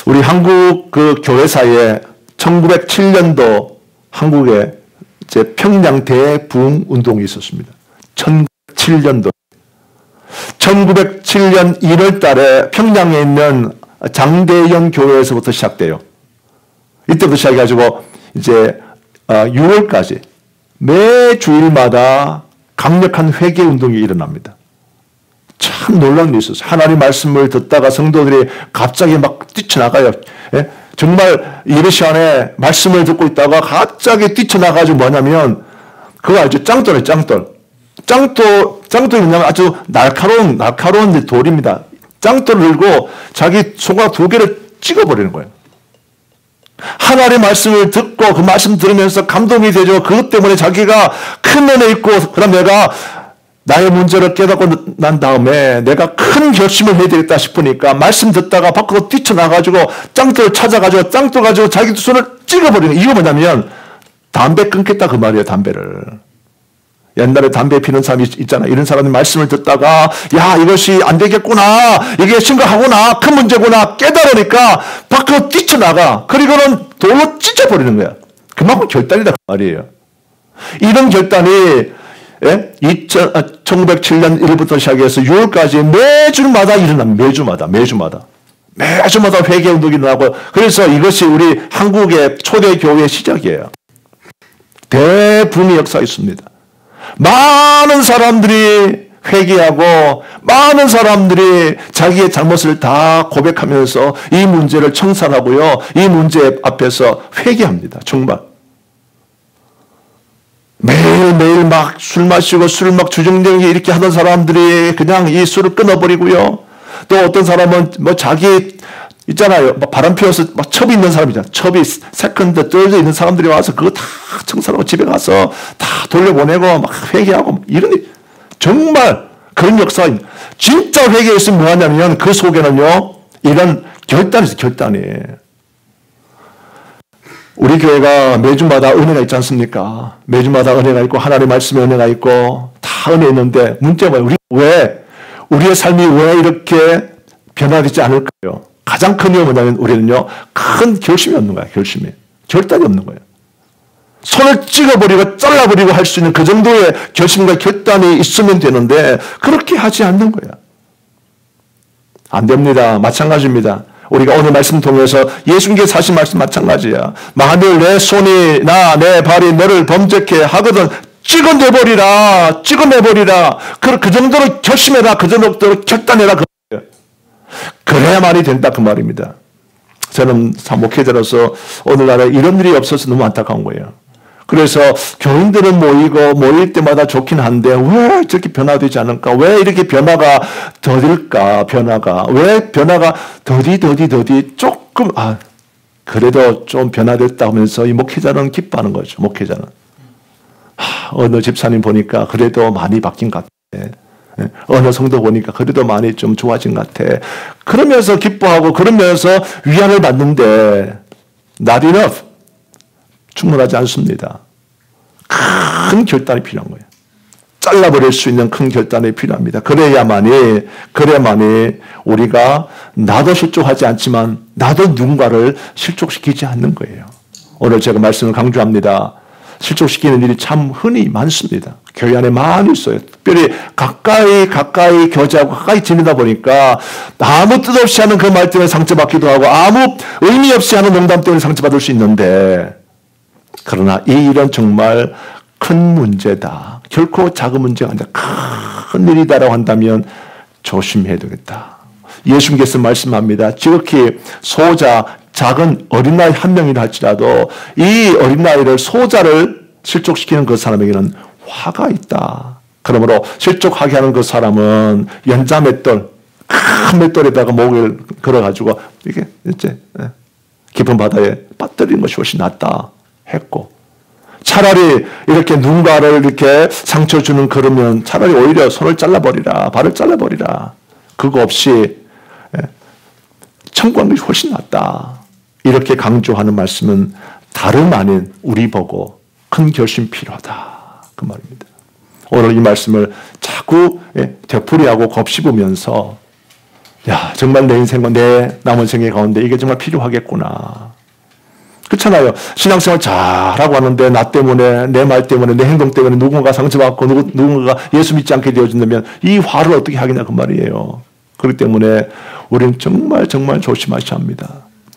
우리 한국 그 교회사에 1907년도 한국에 평양 대부흥 운동이 있었습니다. 1907년도. 1907년 1월 달에 평양에 있는 장대영 교회에서부터 시작돼요. 이때부터 시작해가지고 이제 6월까지 매 주일마다 강력한 회개 운동이 일어납니다. 참 놀라운 일이 있었어요. 하나님 말씀을 듣다가 성도들이 갑자기 막 뛰쳐나가요. 예? 정말 예배 시간에 말씀을 듣고 있다가 갑자기 뛰쳐나가지고 뭐냐면 그거 알죠? 짱돌이에요. 짱돌이 뭐냐면 아주 날카로운 돌입니다. 짱돌을 들고 자기 손가락 2개를 찍어버리는 거예요. 하나님의 말씀을 듣고 그 말씀 들으면서 감동이 되죠. 그것 때문에 자기가 큰 은혜 있고 그럼 내가 나의 문제를 깨닫고 난 다음에 내가 큰 결심을 해야 되겠다 싶으니까 말씀 듣다가 밖으로 뛰쳐나가지고 짱돌을 찾아가지고 짱돌 가지고 자기 손을 찍어버리는 거예요. 이거 뭐냐면 담배 끊겠다 그 말이에요. 담배를. 옛날에 담배 피는 사람이 있잖아. 이런 사람이 말씀을 듣다가 야 이것이 안 되겠구나. 이게 심각하구나. 큰 문제구나. 깨달으니까 밖으로 뛰쳐나가. 그리고는 돌로 찢어버리는 거야. 그만큼 결단이다 그 말이에요. 이런 결단이 1907년 1월부터 시작해서 6월까지 매주마다 일어납니다. 매주마다 회개운동이 일어나고 그래서 이것이 우리 한국의 초대교회의 시작이에요. 대부흥의 역사가 있습니다. 많은 사람들이 회개하고 많은 사람들이 자기의 잘못을 다 고백하면서 이 문제를 청산하고요. 이 문제 앞에서 회개합니다. 정말. 매일매일 막 술 마시고 술 막 주정뱅이 이렇게 하던 사람들이 그냥 이 술을 끊어버리고요. 또 어떤 사람은 뭐 자기 있잖아요. 막 바람 피워서 막 첩이 있는 사람이잖아요. 첩이 세컨드, 떨어져 있는 사람들이 와서 그거 다 청산하고 집에 가서 다 돌려보내고 막 회개하고 이런 정말 그런 역사가 진짜 회개했으면 뭐하냐면 그 속에는요. 이런 결단이 있어요. 결단이. 우리 교회가 매주마다 은혜가 있지 않습니까? 매주마다 은혜가 있고 하나님의 말씀에 은혜가 있고 다 은혜 있는데 문제가 뭐예요? 우리의 삶이 왜 이렇게 변화되지 않을까요? 가장 큰 이유는 뭐냐면 우리는요. 큰 결심이 없는 거야. 결단이 없는 거예요. 손을 찍어버리고 잘라버리고 할 수 있는 그 정도의 결심과 결단이 있으면 되는데 그렇게 하지 않는 거야. 안 됩니다. 마찬가지입니다. 우리가 오늘 말씀 통해서 예수님께서 하신 말씀 마찬가지야. 만일 내 손이나 내 발이 너를 범죄케 하거든 찍어내버리라. 그 정도로 결심해라. 그 정도로 결단해라. 그래야만이 된다 그 말입니다. 저는 목회자로서 오늘날에 이런 일이 없어서 너무 안타까운 거예요. 그래서 교인들은 모일 때마다 좋긴 한데 왜 저렇게 변화되지 않을까? 왜 이렇게 변화가 더딜까? 왜 변화가 더디 조금 그래도 좀 변화됐다 하면서 이 목회자는 기뻐하는 거죠. 목회자는. 어느 집사님 보니까 그래도 많이 바뀐 것 같아. 어느 성도 보니까 그래도 많이 좀 좋아진 것 같아. 그러면서 기뻐하고 그러면서 위안을 받는데 not enough. 충분하지 않습니다. 큰 결단이 필요한 거예요. 잘라버릴 수 있는 큰 결단이 필요합니다. 그래야만이 우리가 나도 실족하지 않지만 나도 누군가를 실족시키지 않는 거예요. 오늘 제가 말씀을 강조합니다. 실족시키는 일이 참 흔히 많습니다. 교회 안에 많이 있어요. 특별히 가까이 교제하고 가까이 지내다 보니까 아무 뜻 없이 하는 그 말 때문에 상처받기도 하고 아무 의미 없이 하는 농담 때문에 상처받을 수 있는데 그러나 이 일은 정말 큰 문제다. 결코 작은 문제가 아니라 큰 일이다라고 한다면 조심해야 되겠다. 예수님께서 말씀합니다. 지극히 소자 작은 어린아이 한 명이라 할지라도 이 어린아이를 소자를 실족시키는 그 사람에게는 화가 있다. 그러므로 실족하게 하는 그 사람은 연자 맷돌, 큰 맷돌에다가 목을 걸어가지고 이게 이제 깊은 바다에 빠뜨리는 것이 훨씬 낫다 했고 차라리 이렇게 누군가를 이렇게 상처 주는 그러면 차라리 오히려 손을 잘라버리라, 발을 잘라버리라. 그거 없이 청구하는 것이 훨씬 낫다. 이렇게 강조하는 말씀은 다름 아닌 우리 보고 큰 결심 필요하다. 그 말입니다. 오늘 이 말씀을 자꾸 되풀이하고 곱씹으면서 야 정말 내 인생과 내 남은 생애 가운데 이게 정말 필요하겠구나. 그렇잖아요. 신앙생활 잘하고 하는데 나 때문에 내 말 때문에 내 행동 때문에 누군가 상처받고 누군가가 예수 믿지 않게 되어진다면 이 화를 어떻게 하겠냐 그 말이에요. 그렇기 때문에 우리는 정말 조심하셔야 합니다.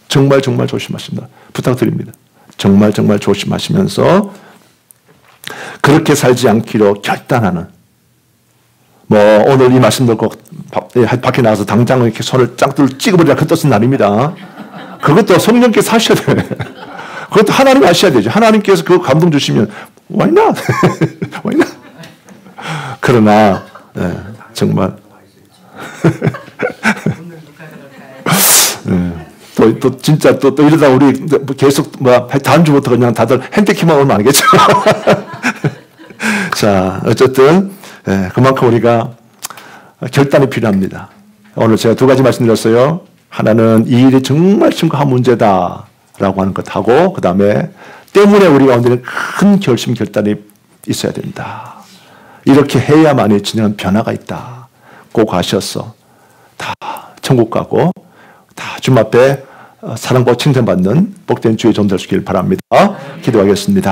정말 조심하십니다. 부탁드립니다. 정말 조심하시면서 그렇게 살지 않기로 결단하는 뭐 오늘 이 말씀 듣고 밖에 나가서 당장 이렇게 손을 짱들 찍어버리라 그 뜻은 아닙니다. 그것도 성령께서 하셔야 돼요. 그것도 하나님 하셔야 되죠. 하나님께서 그 감동 주시면 why not? why not? 그러나 정말 또 진짜 또 이러다 우리 계속 다음 주부터 그냥 다들 핸디캡만 오면 아니겠죠. 자, 어쨌든 그만큼 우리가 결단이 필요합니다. 오늘 제가 두 가지 말씀드렸어요. 하나는 이 일이 정말 심각한 문제다라고 하는 것하고 그 다음에 때문에 우리가 오늘은 큰 결심 결단이 있어야 된다. 이렇게 해야만이 진정한 변화가 있다. 꼭 아셨어. 다 천국 가고 다 주님 앞에 사랑받고 칭찬받는 복된 주의 종 될 수 있기를 바랍니다. 기도하겠습니다.